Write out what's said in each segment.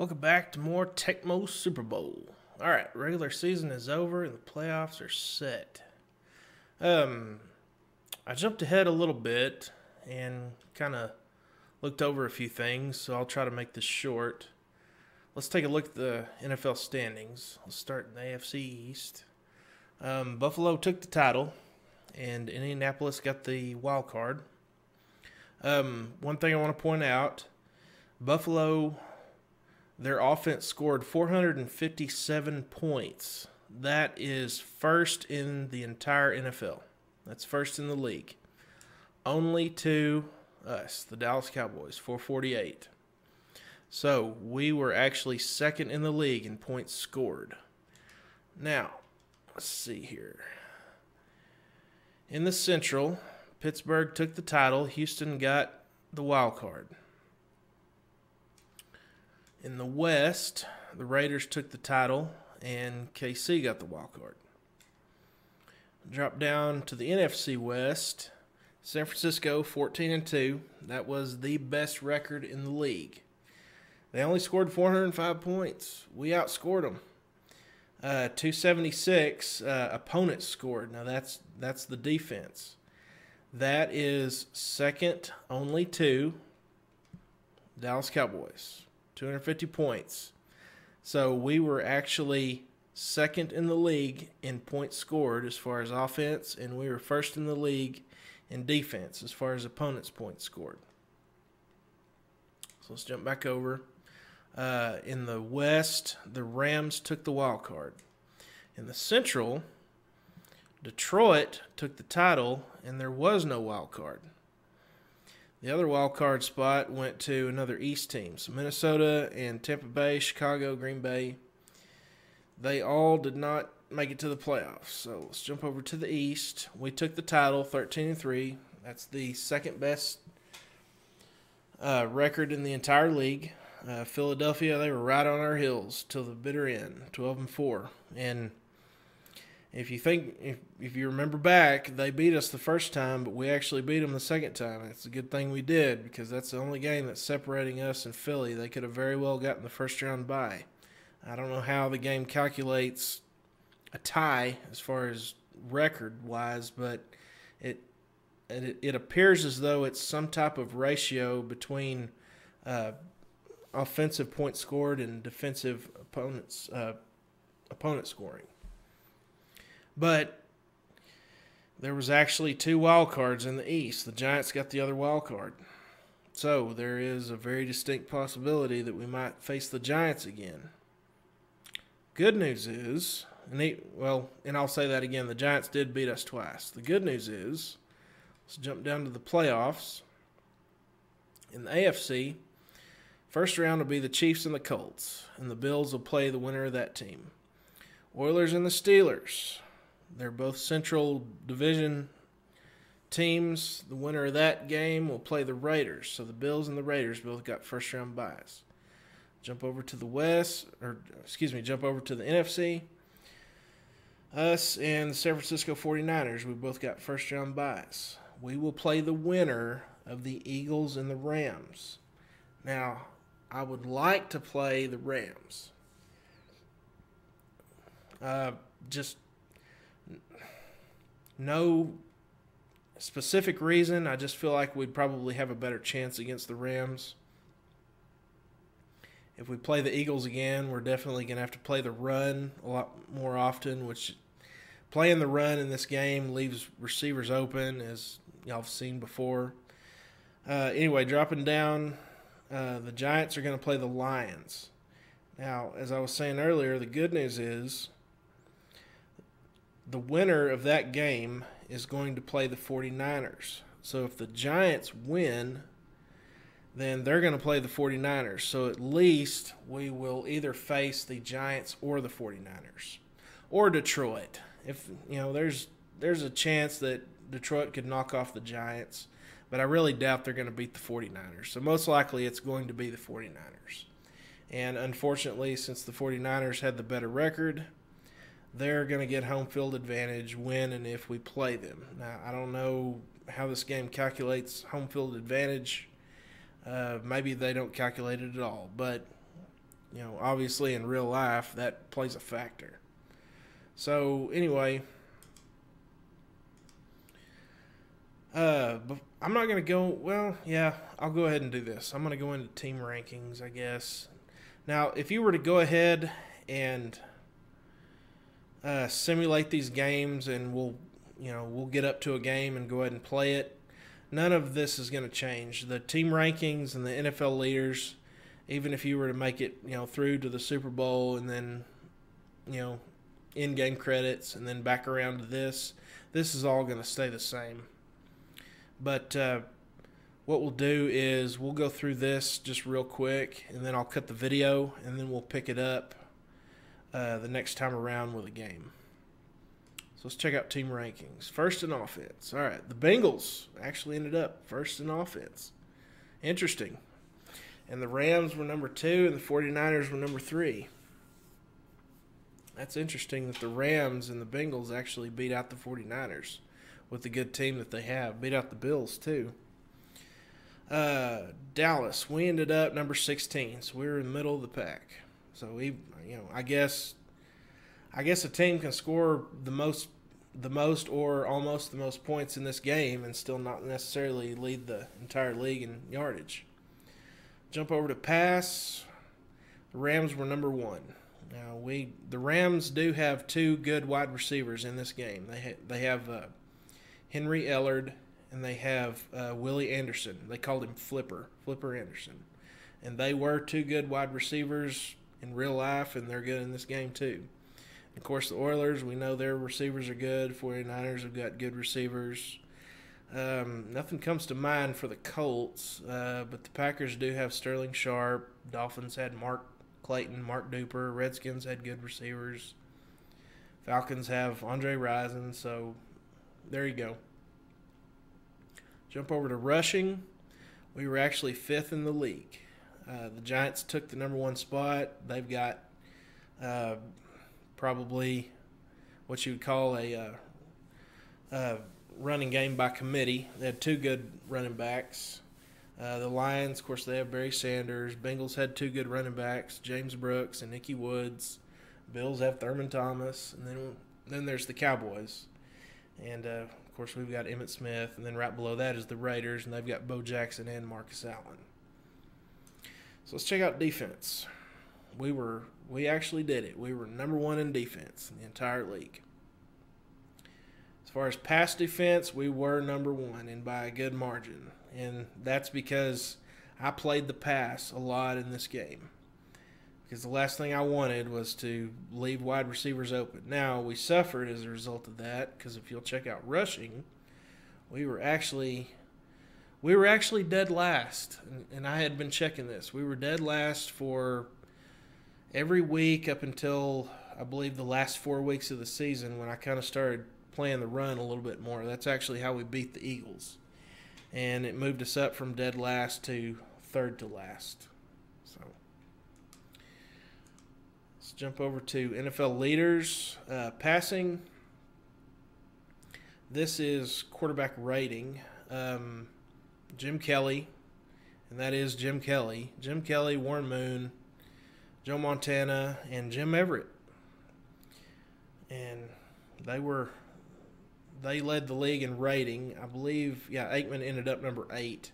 Welcome back to more Tecmo Super Bowl. Alright, regular season is over and the playoffs are set. I jumped ahead a little bit and kind of looked over a few things, so I'll try to make this short. Let's take a look at the NFL standings. Let's start in the AFC East. Buffalo took the title, and Indianapolis got the wild card. One thing I want to point out, Buffalo, their offense scored 457 points. That is first in the entire NFL. That's first in the league. Only to us, the Dallas Cowboys, 448. So we were actually second in the league in points scored. Now, let's see here. In the Central, Pittsburgh took the title. Houston got the wild card. In the West, the Raiders took the title, and KC got the wild card. Drop down to the NFC West. San Francisco, 14-2. That was the best record in the league. They only scored 405 points. We outscored them. 276 opponents scored. Now that's the defense. That is second only to Dallas Cowboys. 250 points. So we were actually second in the league in points scored as far as offense, and we were first in the league in defense as far as opponents' points scored. So let's jump back over. In the West, the Rams took the wild card. In the Central, Detroit took the title, and there was no wild card. The other wild card spot went to another East team. So Minnesota and Tampa Bay, Chicago, Green Bay, they all did not make it to the playoffs. So let's jump over to the East. We took the title, 13-3. That's the second best record in the entire league. Philadelphia, they were right on our heels till the bitter end, 12-4. And if you remember back, they beat us the first time, but we actually beat them the second time. It's a good thing we did, because that's the only game that's separating us and Philly. They could have very well gotten the first round bye. I don't know how the game calculates a tie as far as record-wise, but it appears as though it's some type of ratio between offensive points scored and defensive opponent scoring. But there was actually two wild cards in the East. The Giants got the other wild card. So there is a very distinct possibility that we might face the Giants again. Good news is, and I'll say that again, the Giants did beat us twice. The good news is, let's jump down to the playoffs. In the AFC, first round will be the Chiefs and the Colts, and the Bills will play the winner of that team. Oilers and the Steelers. They're both Central Division teams. The winner of that game will play the Raiders. So the Bills and the Raiders both got first-round byes. Jump over to the NFC. Us and the San Francisco 49ers, we both got first-round byes. We will play the winner of the Eagles and the Rams. Now, I would like to play the Rams. Just no specific reason. I just feel like we'd probably have a better chance against the Rams. If we play the Eagles again, we're definitely going to have to play the run a lot more often, which playing the run in this game leaves receivers open, as y'all have seen before. Anyway, dropping down, the Giants are going to play the Lions. Now, as I was saying earlier, the good news is the winner of that game is going to play the 49ers. So if the Giants win, then they're going to play the 49ers. So at least we will either face the Giants or the 49ers or Detroit. If there's a chance that Detroit could knock off the Giants, but I really doubt they're going to beat the 49ers. So most likely it's going to be the 49ers. And unfortunately, since the 49ers had the better record, they're going to get home field advantage when and if we play them. Now, I don't know how this game calculates home field advantage. Maybe they don't calculate it at all. But obviously in real life that plays a factor. So anyway, I'm not gonna go. Well, yeah, I'll go ahead and do this. I'm gonna go into team rankings, I guess. Now, if you were to go ahead and simulate these games, and we'll get up to a game and go ahead and play it. None of this is going to change. The team rankings and the NFL leaders, even if you were to make it, through to the Super Bowl and then, in-game credits and then back around to this is all going to stay the same. But what we'll do is we'll go through this just real quick, and then I'll cut the video, and then we'll pick it up the next time around with a game. So let's check out team rankings. First in offense. All right, the Bengals actually ended up first in offense. Interesting. And the Rams were number 2, and the 49ers were number 3. That's interesting that the Rams and the Bengals actually beat out the 49ers with the good team that they have. Beat out the Bills, too. Dallas, we ended up number 16, so we were in the middle of the pack. So I guess a team can score the most or almost the most points in this game and still not necessarily lead the entire league in yardage. Jump over to pass. The Rams were number 1. Now the Rams do have 2 good wide receivers in this game. They have Henry Ellard, and they have Willie Anderson. They called him Flipper Anderson. And they were 2 good wide receivers in real life, and they're good in this game too. Of course, the Oilers, we know their receivers are good. 49ers have got good receivers. Nothing comes to mind for the Colts, but the Packers do have Sterling Sharp. Dolphins had Mark Clayton, Mark Duper. Redskins had good receivers. Falcons have Andre Rison, so there you go. Jump over to rushing. We were actually 5th in the league. The Giants took the number 1 spot. They've got probably what you would call a running game by committee. They had 2 good running backs. The Lions, of course, they have Barry Sanders. Bengals had 2 good running backs, James Brooks and Nicky Woods. Bills have Thurman Thomas. And then there's the Cowboys. And, of course, we've got Emmitt Smith. And then right below that is the Raiders, and they've got Bo Jackson and Marcus Allen. So let's check out defense. We actually did it. We were number 1 in defense in the entire league. As far as pass defense, we were number 1, and by a good margin. And that's because I played the pass a lot in this game. Because the last thing I wanted was to leave wide receivers open. Now, we suffered as a result of that, because if you'll check out rushing, we were actually dead last. And I had been checking this. We were dead last for every week up until, I believe, the last 4 weeks of the season, when I kind of started playing the run a little bit more. That's actually how we beat the Eagles. And it moved us up from dead last to 3rd to last. So let's jump over to NFL leaders. Passing. This is quarterback rating. Jim Kelly, and that is Jim Kelly. Jim Kelly, Warren Moon, Joe Montana, and Jim Everett. And they led the league in rating. I believe, Aikman ended up number 8.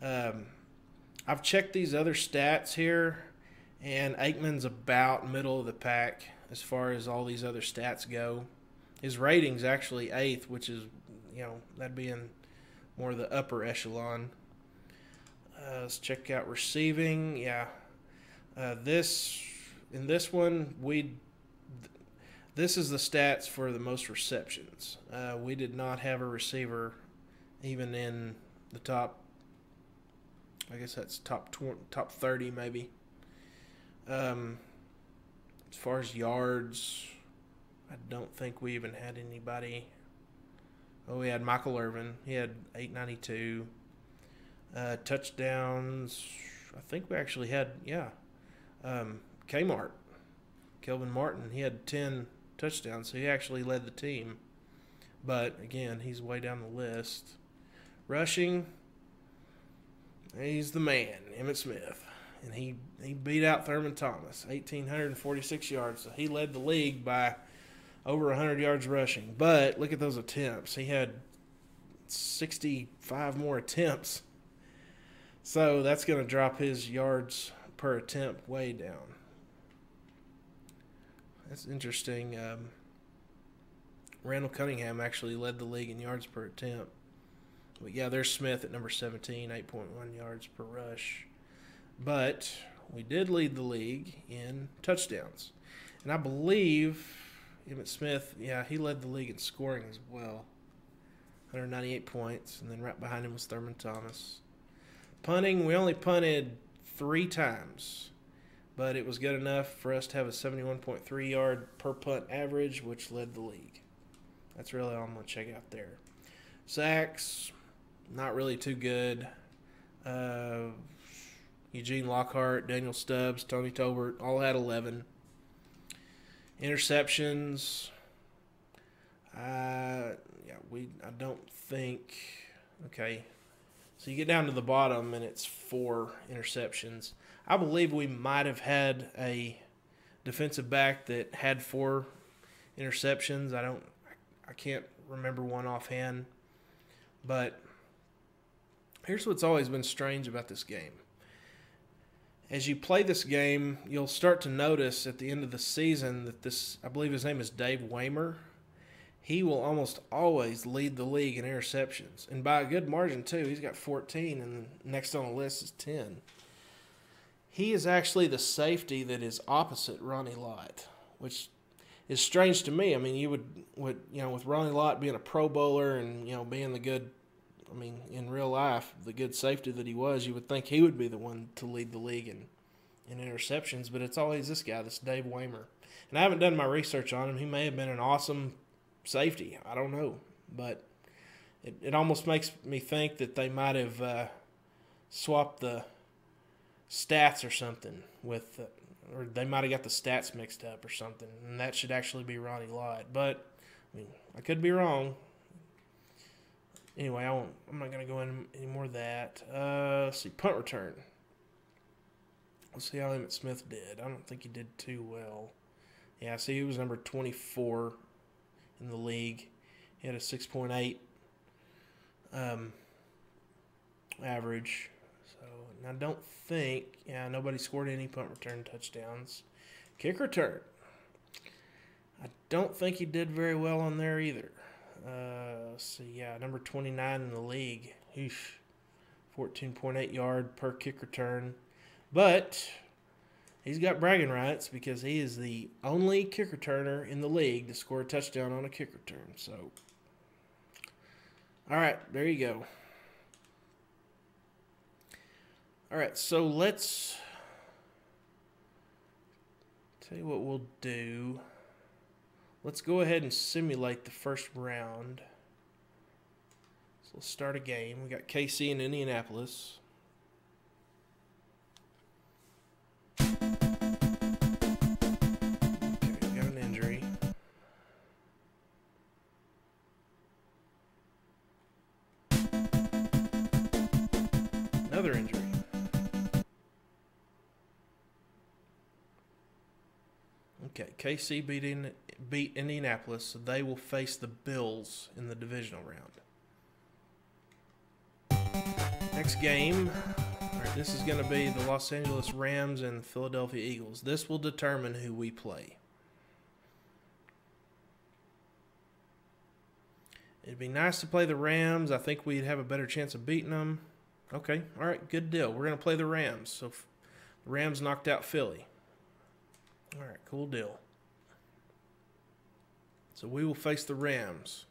I've checked these other stats here, and Aikman's about middle of the pack as far as all these other stats go. His rating's actually 8th, which is, that'd be in more of the upper echelon. Let's check out receiving. This one, this is the stats for the most receptions. We did not have a receiver even in the top, I guess that's top 30 maybe. As far as yards, I don't think we even had anybody. Oh, we had Michael Irvin. He had 892. Touchdowns, I think we actually had, Kmart. Kelvin Martin, he had 10 touchdowns, so he actually led the team. But, again, he's way down the list. Rushing, he's the man, Emmitt Smith. and he beat out Thurman Thomas, 1,846 yards. So he led the league by over 100 yards rushing. But look at those attempts. He had 65 more attempts. So that's going to drop his yards per attempt way down. That's interesting. Randall Cunningham actually led the league in yards per attempt. But yeah, there's Smith at number 17, 8.1 yards per rush. But we did lead the league in touchdowns. And I believe Emmitt Smith, yeah, he led the league in scoring as well. 198 points. And then right behind him was Thurman Thomas. Punting, we only punted 3 times. But it was good enough for us to have a 71.3 yard per punt average, which led the league. That's really all I'm going to check out there. Sacks, not really too good. Eugene Lockhart, Daniel Stubbs, Tony Tolbert all had 11. Interceptions, I don't think. Okay, so you get down to the bottom and it's 4 interceptions. I believe we might have had a defensive back that had 4 interceptions. I can't remember one offhand. But here's what's always been strange about this game. As you play this game, you'll start to notice at the end of the season that this, I believe his name is Dave Waymer, he will almost always lead the league in interceptions. And by a good margin, too. He's got 14, and next on the list is 10. He is actually the safety that is opposite Ronnie Lott, which is strange to me. I mean, you would with Ronnie Lott being a Pro Bowler and, being the good, in real life, the good safety that he was, you would think he would be the one to lead the league in interceptions, but it's always this guy, this Dave Waymer. And I haven't done my research on him. He may have been an awesome safety. I don't know. But it almost makes me think that they might have swapped the stats or something with or they might have got the stats mixed up or something, and that should actually be Ronnie Lott. But I could be wrong. Anyway, I'm not going to go into any more of that. Let's see, punt return. Let's see how Emmitt Smith did. I don't think he did too well. Yeah, see, he was number 24 in the league. He had a 6.8 average. And I don't think, nobody scored any punt return touchdowns. Kick return. I don't think he did very well on there either. Let's see, number 29 in the league. 14.8 yard per kick return. But he's got bragging rights because he is the only kick returner in the league to score a touchdown on a kick return. So, all right, there you go. All right, so let's tell you what we'll do. Let's go ahead and simulate the first round. So let's start a game. We got KC in Indianapolis. Okay, we got an injury. Another injury. Okay, KC beat Indianapolis, so they will face the Bills in the divisional round. Next game, all right, this is going to be the Los Angeles Rams and the Philadelphia Eagles. This will determine who we play. It'd be nice to play the Rams. I think we'd have a better chance of beating them. Okay, all right, good deal. We're going to play the Rams. So the Rams knocked out Philly. All right, cool deal. So we will face the Rams.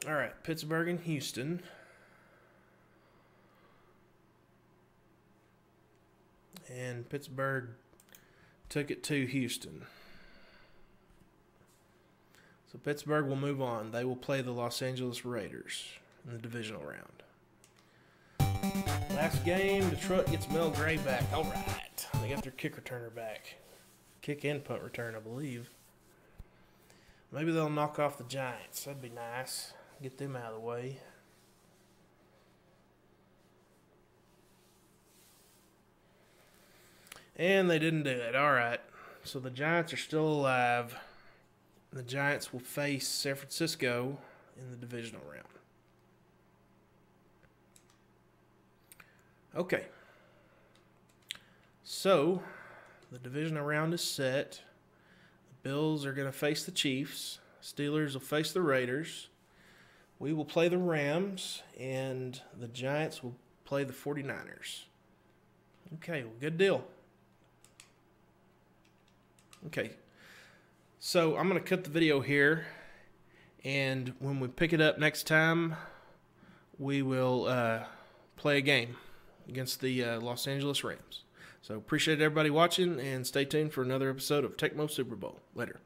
All right, Pittsburgh and Houston. And Pittsburgh took it to Houston. So Pittsburgh will move on. They will play the Los Angeles Raiders in the divisional round. Last game, Detroit gets Mel Gray back. All right. They got their kick returner back. Kick and punt return, I believe. Maybe they'll knock off the Giants. That'd be nice. Get them out of the way. And they didn't do it. All right. So the Giants are still alive. The Giants will face San Francisco in the divisional round. Okay. So the divisional round is set. The Bills are going to face the Chiefs. Steelers will face the Raiders. We will play the Rams, and the Giants will play the 49ers. Okay, well, good deal. Okay, so I'm going to cut the video here, and when we pick it up next time, we will play a game against the Los Angeles Rams. So appreciate everybody watching, and stay tuned for another episode of Tecmo Super Bowl. Later.